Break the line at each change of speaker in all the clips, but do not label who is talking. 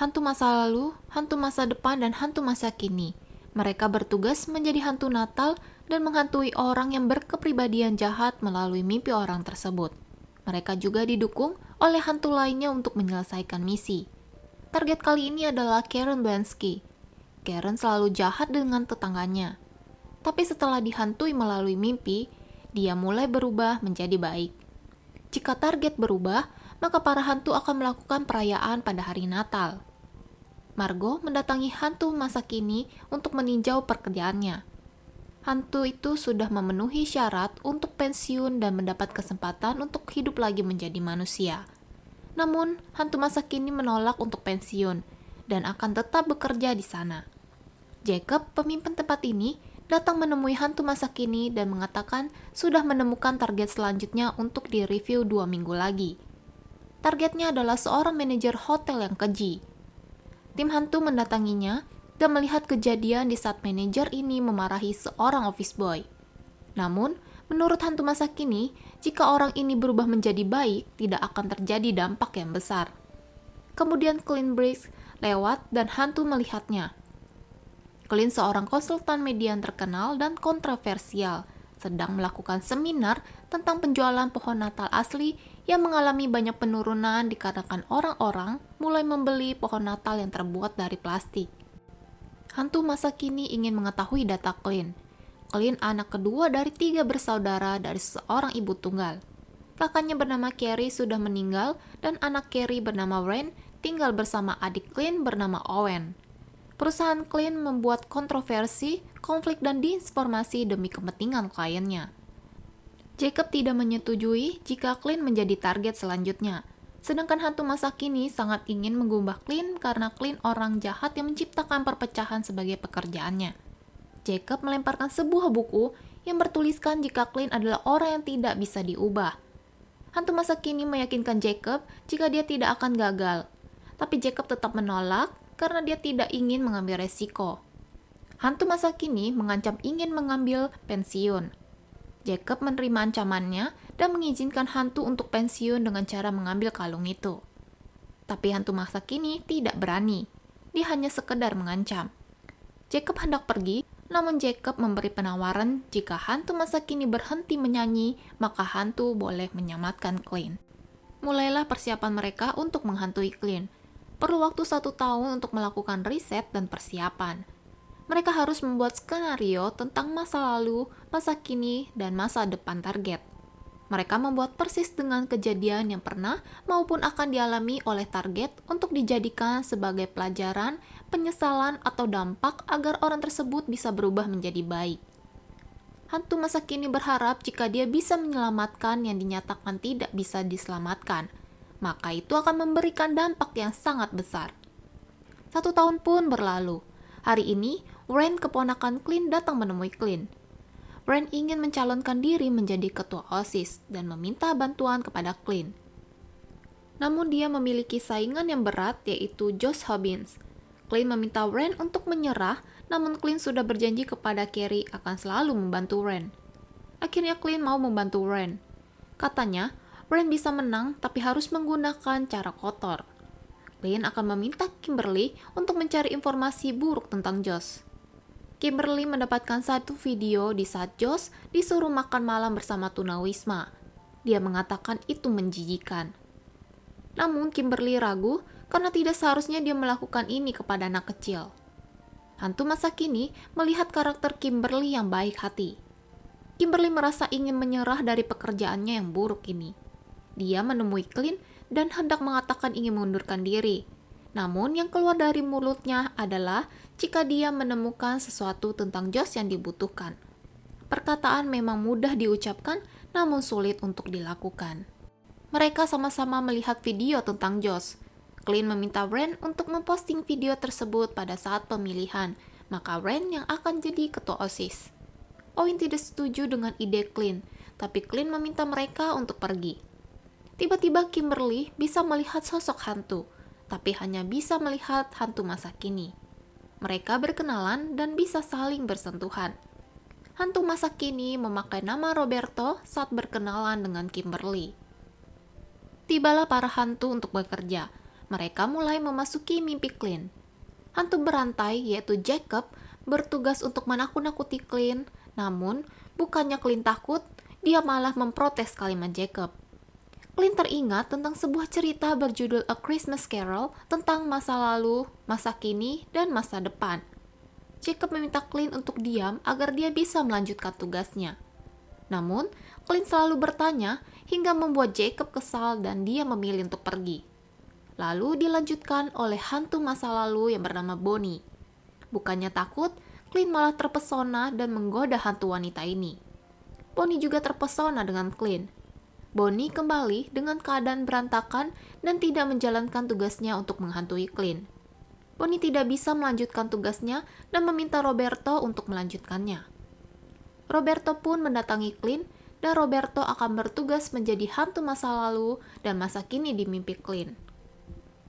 Hantu masa lalu, hantu masa depan, dan hantu masa kini. Mereka bertugas menjadi hantu Natal dan menghantui orang yang berkepribadian jahat melalui mimpi orang tersebut. Mereka juga didukung oleh hantu lainnya untuk menyelesaikan misi. Target kali ini adalah Karen Blansky. Karen selalu jahat dengan tetangganya. Tapi setelah dihantui melalui mimpi, dia mulai berubah menjadi baik. Jika target berubah, maka para hantu akan melakukan perayaan pada hari Natal. Margot mendatangi hantu masa kini untuk meninjau pekerjaannya. Hantu itu sudah memenuhi syarat untuk pensiun dan mendapat kesempatan untuk hidup lagi menjadi manusia. Namun, hantu masa kini menolak untuk pensiun dan akan tetap bekerja di sana. Jacob, pemimpin tempat ini, datang menemui hantu masa kini dan mengatakan sudah menemukan target selanjutnya untuk direview 2 minggu lagi. Targetnya adalah seorang manajer hotel yang keji. Tim hantu mendatanginya dan melihat kejadian di saat manajer ini memarahi seorang office boy. Namun, menurut hantu masa kini, jika orang ini berubah menjadi baik, tidak akan terjadi dampak yang besar. Kemudian Clint Briggs lewat dan hantu melihatnya. Clint, seorang konsultan media terkenal dan kontroversial, sedang melakukan seminar tentang penjualan pohon Natal asli yang mengalami banyak penurunan dikarenakan orang-orang mulai membeli pohon Natal yang terbuat dari plastik. Hantu masa kini ingin mengetahui data Clint. Clint anak kedua dari 3 bersaudara dari seorang ibu tunggal. Kakaknya bernama Carrie sudah meninggal dan anak Carrie bernama Wren tinggal bersama adik Clint bernama Owen. Perusahaan Clint membuat kontroversi, konflik, dan disinformasi demi kepentingan kliennya. Jacob tidak menyetujui jika Clint menjadi target selanjutnya, sedangkan hantu masa kini sangat ingin mengubah Clint karena Clint orang jahat yang menciptakan perpecahan sebagai pekerjaannya. Jacob melemparkan sebuah buku yang bertuliskan jika Clint adalah orang yang tidak bisa diubah. Hantu masa kini meyakinkan Jacob jika dia tidak akan gagal, tapi Jacob tetap menolak karena dia tidak ingin mengambil resiko. Hantu masa kini mengancam ingin mengambil pensiun. Jacob menerima ancamannya dan mengizinkan hantu untuk pensiun dengan cara mengambil kalung itu. Tapi hantu masa kini tidak berani. Dia hanya sekedar mengancam. Jacob hendak pergi, namun Jacob memberi penawaran jika hantu masa kini berhenti menyanyi, maka hantu boleh menyelamatkan Clint. Mulailah persiapan mereka untuk menghantui Clint. Perlu waktu 1 tahun untuk melakukan riset dan persiapan. Mereka harus membuat skenario tentang masa lalu, masa kini, dan masa depan target. Mereka membuat persis dengan kejadian yang pernah maupun akan dialami oleh target untuk dijadikan sebagai pelajaran, penyesalan, atau dampak agar orang tersebut bisa berubah menjadi baik. Hantu masa kini berharap jika dia bisa menyelamatkan yang dinyatakan tidak bisa diselamatkan, maka itu akan memberikan dampak yang sangat besar. 1 tahun pun berlalu. Hari ini, Wren, keponakan Clint, datang menemui Clint. Wren ingin mencalonkan diri menjadi ketua OSIS dan meminta bantuan kepada Clint. Namun dia memiliki saingan yang berat, yaitu Josh Hobbins. Clint meminta Wren untuk menyerah, namun Clint sudah berjanji kepada Carrie akan selalu membantu Wren. Akhirnya Clint mau membantu Wren. Katanya, Wren bisa menang tapi harus menggunakan cara kotor. Clint akan meminta Kimberly untuk mencari informasi buruk tentang Josh. Kimberly mendapatkan satu video di saat Josh disuruh makan malam bersama tunawisma. Dia mengatakan itu menjijikan. Namun Kimberly ragu karena tidak seharusnya dia melakukan ini kepada anak kecil. Hantu masa kini melihat karakter Kimberly yang baik hati. Kimberly merasa ingin menyerah dari pekerjaannya yang buruk ini. Dia menemui Clint dan hendak mengatakan ingin mengundurkan diri. Namun yang keluar dari mulutnya adalah jika dia menemukan sesuatu tentang Josh yang dibutuhkan. Perkataan memang mudah diucapkan, namun sulit untuk dilakukan. Mereka sama-sama melihat video tentang Josh. Clint meminta Wren untuk memposting video tersebut pada saat pemilihan, maka Wren yang akan jadi ketua OSIS. Owen tidak setuju dengan ide Clint, tapi Clint meminta mereka untuk pergi. Tiba-tiba Kimberly bisa melihat sosok hantu, tapi hanya bisa melihat hantu masa kini. Mereka berkenalan dan bisa saling bersentuhan. Hantu masa kini memakai nama Roberto saat berkenalan dengan Kimberly. Tibalah para hantu untuk bekerja. mereka mulai memasuki mimpi Clint. Hantu berantai yaitu Jacob bertugas untuk menakut-nakuti Clint, namun bukannya Clint takut, dia malah memprotes kalimat Jacob. Clint teringat tentang sebuah cerita berjudul A Christmas Carol tentang masa lalu, masa kini, dan masa depan. Jacob meminta Clint untuk diam agar dia bisa melanjutkan tugasnya. Namun, Clint selalu bertanya hingga membuat Jacob kesal dan dia memilih untuk pergi. Lalu dilanjutkan oleh hantu masa lalu yang bernama Bonnie. Bukannya takut, Clint malah terpesona dan menggoda hantu wanita ini. Bonnie juga terpesona dengan Clint. Bonnie kembali dengan keadaan berantakan dan tidak menjalankan tugasnya untuk menghantui Clint. Bonnie tidak bisa melanjutkan tugasnya dan meminta Roberto untuk melanjutkannya. Roberto pun mendatangi Clint dan Roberto akan bertugas menjadi hantu masa lalu dan masa kini di mimpi Clint.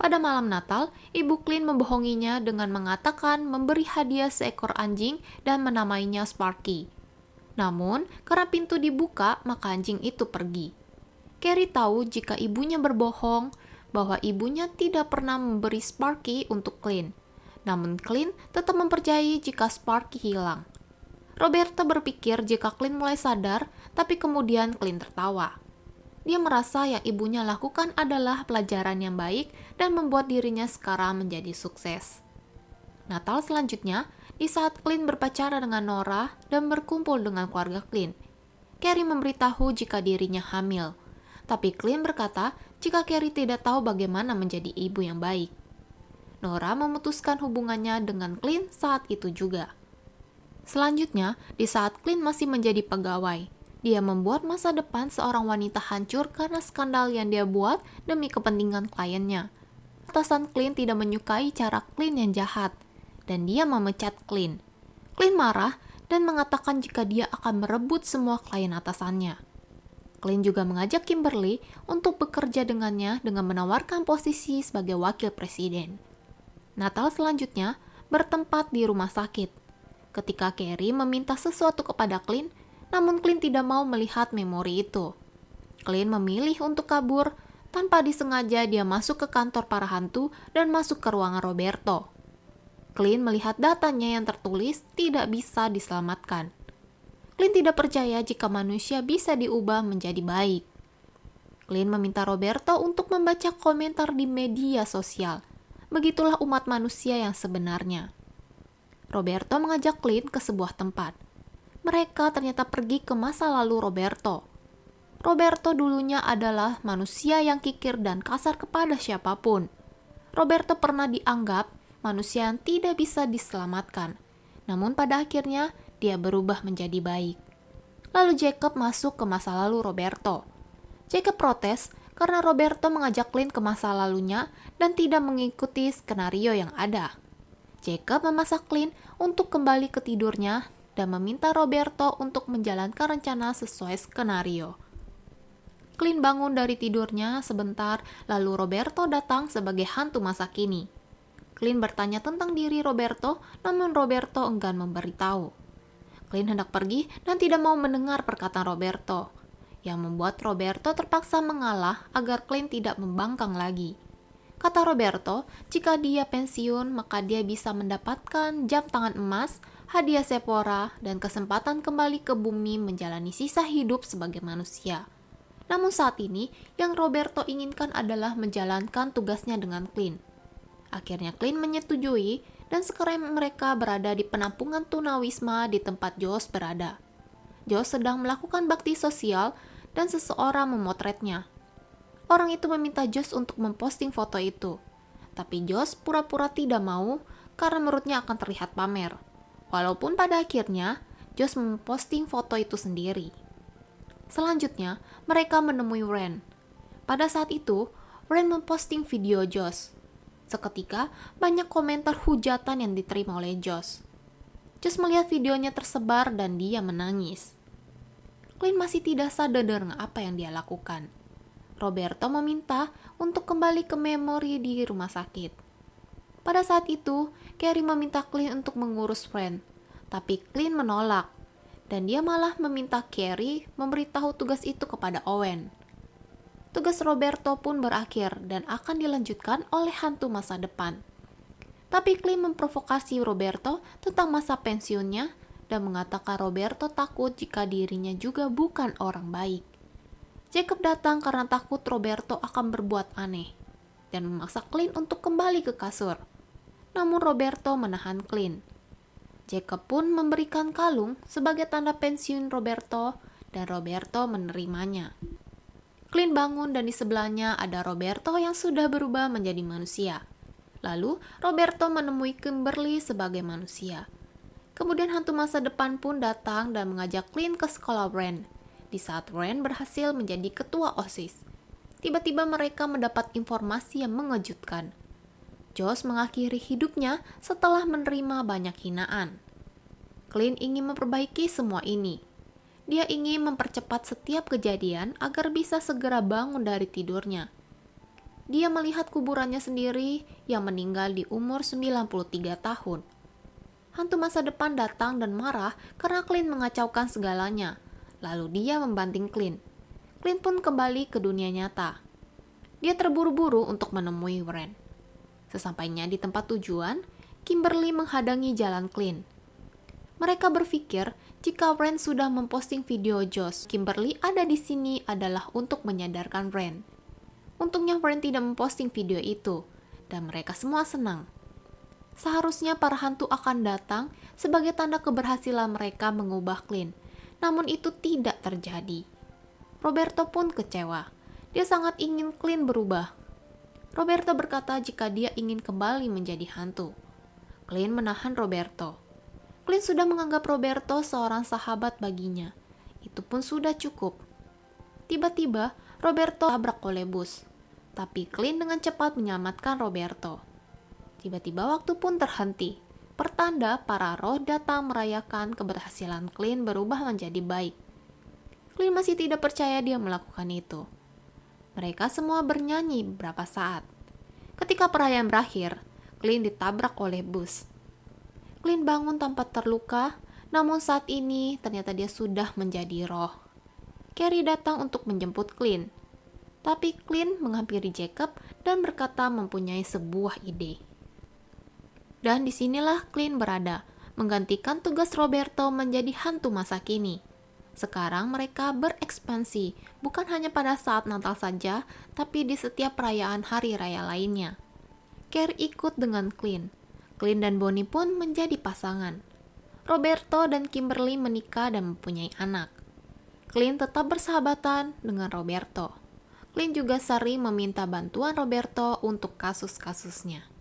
Pada malam Natal, ibu Clint membohonginya dengan mengatakan memberi hadiah seekor anjing dan menamainya Sparky. Namun, karena pintu dibuka, maka anjing itu pergi. Carrie tahu jika ibunya berbohong, bahwa ibunya tidak pernah memberi Sparky untuk Clint. Namun Clint tetap mempercayai jika Sparky hilang. Roberto berpikir jika Clint mulai sadar, tapi kemudian Clint tertawa. Dia merasa yang ibunya lakukan adalah pelajaran yang baik dan membuat dirinya sekarang menjadi sukses. Natal selanjutnya, di saat Clint berpacaran dengan Nora dan berkumpul dengan keluarga Clint, Carrie memberitahu jika dirinya hamil. Tapi Clint berkata jika Carrie tidak tahu bagaimana menjadi ibu yang baik. Nora memutuskan hubungannya dengan Clint saat itu juga. Selanjutnya, di saat Clint masih menjadi pegawai, dia membuat masa depan seorang wanita hancur karena skandal yang dia buat demi kepentingan kliennya. Atasan Clint tidak menyukai cara Clint yang jahat, dan dia memecat Clint. Clint marah dan mengatakan jika dia akan merebut semua klien atasannya. Clint juga mengajak Kimberly untuk bekerja dengannya dengan menawarkan posisi sebagai wakil presiden. Natal selanjutnya bertempat di rumah sakit. Ketika Carrie meminta sesuatu kepada Clint, namun Clint tidak mau melihat memori itu. Clint memilih untuk kabur, tanpa disengaja dia masuk ke kantor para hantu dan masuk ke ruangan Roberto. Clint melihat datanya yang tertulis tidak bisa diselamatkan. Clint tidak percaya jika manusia bisa diubah menjadi baik. Clint meminta Roberto untuk membaca komentar di media sosial. Begitulah umat manusia yang sebenarnya. Roberto mengajak Clint ke sebuah tempat. Mereka ternyata pergi ke masa lalu Roberto. Roberto dulunya adalah manusia yang kikir dan kasar kepada siapapun. Roberto pernah dianggap manusia yang tidak bisa diselamatkan. Namun pada akhirnya, dia berubah menjadi baik. Lalu Jacob masuk ke masa lalu Roberto. Jacob protes karena Roberto mengajak Clint ke masa lalunya dan tidak mengikuti skenario yang ada. Jacob memasak Clint untuk kembali ke tidurnya dan meminta Roberto untuk menjalankan rencana sesuai skenario. Clint bangun dari tidurnya sebentar, lalu Roberto datang sebagai hantu masa kini. Clint bertanya tentang diri Roberto, namun Roberto enggan memberitahu. Clint hendak pergi dan tidak mau mendengar perkataan Roberto, yang membuat Roberto terpaksa mengalah agar Clint tidak membangkang lagi. Kata Roberto, jika dia pensiun maka dia bisa mendapatkan jam tangan emas, hadiah Sephora, dan kesempatan kembali ke bumi menjalani sisa hidup sebagai manusia. Namun saat ini, yang Roberto inginkan adalah menjalankan tugasnya dengan Clint. Akhirnya Clint menyetujui dan sekarang mereka berada di penampungan tunawisma di tempat Josh berada. Josh sedang melakukan bakti sosial dan seseorang memotretnya. Orang itu meminta Josh untuk memposting foto itu, tapi Josh pura-pura tidak mau karena menurutnya akan terlihat pamer. Walaupun pada akhirnya Josh memposting foto itu sendiri. Selanjutnya, mereka menemui Ren. Pada saat itu, Ren memposting video Josh. Seketika, banyak komentar hujatan yang diterima oleh Josh. Josh melihat videonya tersebar dan dia menangis. Clint masih tidak sadar dengan apa yang dia lakukan. Roberto meminta untuk kembali ke memori di rumah sakit. Pada saat itu, Carrie meminta Clint untuk mengurus Ren, tapi Clint menolak, dan dia malah meminta Carrie memberitahu tugas itu kepada Owen. Tugas Roberto pun berakhir dan akan dilanjutkan oleh hantu masa depan. Tapi Clint memprovokasi Roberto tentang masa pensiunnya dan mengatakan Roberto takut jika dirinya juga bukan orang baik. Jacob datang karena takut Roberto akan berbuat aneh dan memaksa Clint untuk kembali ke kasur. Namun Roberto menahan Clint. Jacob pun memberikan kalung sebagai tanda pensiun Roberto dan Roberto menerimanya. Clint bangun dan di sebelahnya ada Roberto yang sudah berubah menjadi manusia. Lalu Roberto menemui Kimberly sebagai manusia. Kemudian hantu masa depan pun datang dan mengajak Clint ke sekolah Wren. Di saat Wren berhasil menjadi ketua OSIS. Tiba-tiba mereka mendapat informasi yang mengejutkan. Josh mengakhiri hidupnya setelah menerima banyak hinaan. Clint ingin memperbaiki semua ini. Dia ingin mempercepat setiap kejadian agar bisa segera bangun dari tidurnya. Dia melihat kuburannya sendiri yang meninggal di umur 93 tahun. Hantu masa depan datang dan marah karena Clint mengacaukan segalanya. Lalu dia membanting Clint. Clint pun kembali ke dunia nyata. Dia terburu-buru untuk menemui Wren. Sesampainya di tempat tujuan, Kimberly menghadangi jalan Clint. Mereka berpikir jika Wren sudah memposting video Josh, Kimberly ada di sini adalah untuk menyadarkan Wren. Untungnya Wren tidak memposting video itu, dan mereka semua senang. Seharusnya para hantu akan datang sebagai tanda keberhasilan mereka mengubah Clint, namun itu tidak terjadi. Roberto pun kecewa. Dia sangat ingin Clint berubah. Roberto berkata jika dia ingin kembali menjadi hantu. Clint menahan Roberto. Clint sudah menganggap Roberto seorang sahabat baginya. Itu pun sudah cukup. Tiba-tiba, Roberto tabrak oleh bus. Tapi Clint dengan cepat menyelamatkan Roberto. Tiba-tiba waktu pun terhenti. Pertanda para roh datang merayakan keberhasilan Clint berubah menjadi baik. Clint masih tidak percaya dia melakukan itu. Mereka semua bernyanyi beberapa saat. Ketika perayaan berakhir, Clint ditabrak oleh bus. Clint bangun tanpa terluka, namun saat ini ternyata dia sudah menjadi roh. Carrie datang untuk menjemput Clint. Tapi Clint menghampiri Jacob dan berkata mempunyai sebuah ide. Dan disinilah Clint berada, menggantikan tugas Roberto menjadi hantu masa kini. Sekarang mereka berekspansi, bukan hanya pada saat Natal saja, tapi di setiap perayaan hari raya lainnya. Carrie ikut dengan Clint. Clint dan Bonnie pun menjadi pasangan. Roberto dan Kimberly menikah dan mempunyai anak. Clint tetap bersahabatan dengan Roberto. Clint juga sering meminta bantuan Roberto untuk kasus-kasusnya.